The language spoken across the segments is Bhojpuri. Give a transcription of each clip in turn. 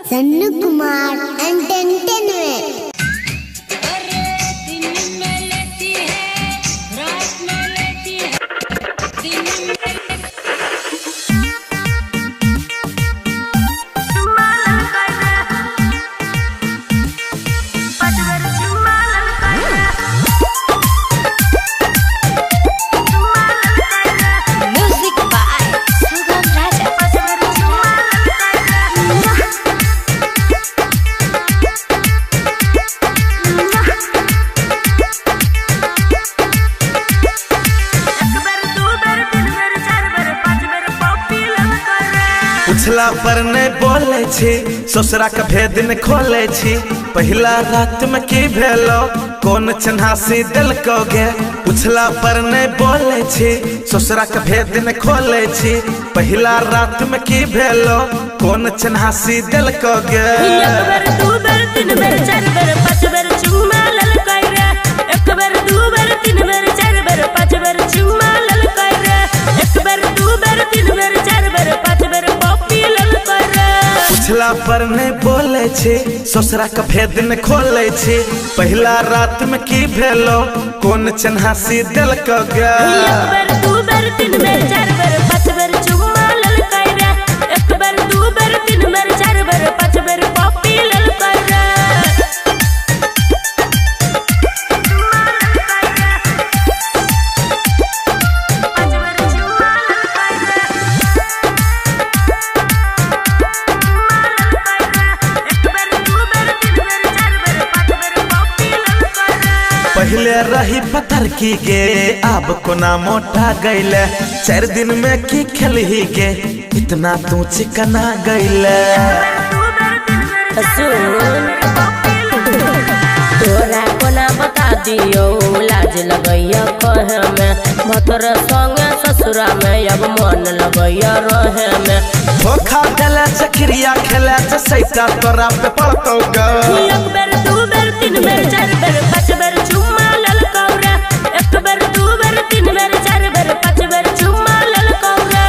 सन्नू कुमार एंटरटेनमेंट। उछला पर नहीं बोले छी ससुरा के भेद न खोले छी। पहला रात में की भेलो कौन चन्हासी दिल को गे। उछला पर नहीं बोले छी ससुरा के भेद न खोले छी। पहला रात में की भेलो कौन चन्हासी दिल को गे। एक बार दू बार तीन बार चार बार पांच बार चुम्मा ललकाई रे। एक बार दू बार तीन बार चार बार पांच बार चुम्मा ललकाई रे। एक बार दू बार तीन बार चार बार पांच बार उछला पर नहीं बोले छी ससुरा के भेद न खोले छी। पहला रात में की भेलो कौन चन्हासी दिल को गे। एक बार दू बार तीन बार चार बार पांच बार चुम्मा ललकाई रे। एक बार दू बार तीन बार चार बार पांच बार पॉपी ललकाई रे। पहले रही पत्थर की गे अब कोना मोटा गईले। 4 दिन में की खेल ही गे इतना तू चिकना गईले। तोरा कोना बता दियो लाज लगैया कहे में। भतर संगे ससुरा में अब मन लगैया रहे में। धोखा देले चक्रिया खेले सैटा तोरा पे पड़तो गे। एक बार दू बार तीन बार चार बार पांच बार चुम्मा ललकाऊ रे। एक बार दू बार तीन बार चार बार पांच बार चुम्मा ललकाऊ रे।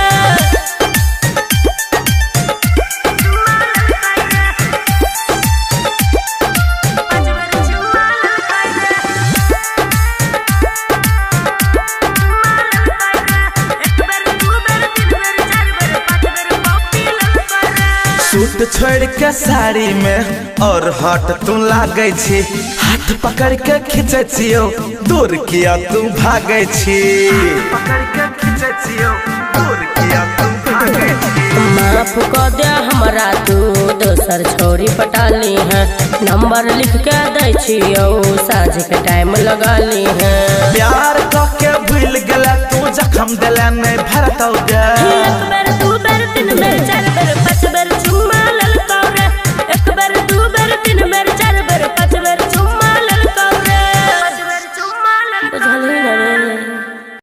सूट छोड़ के साड़ी में और हट तू लागे छी। हाथ पकड़ के खींचे छियो दूर किया तू भागे छी। पकड़ के खींचे छियो दूर किया तू भागे छी। माफ कर दे हमरा तू दोसर छोरी पटाली है। नंबर लिख के दे छियो साँझ के टाइम लगा ली है। प्यार के भूल गला तू जखम दिला नहीं भरतौ गे।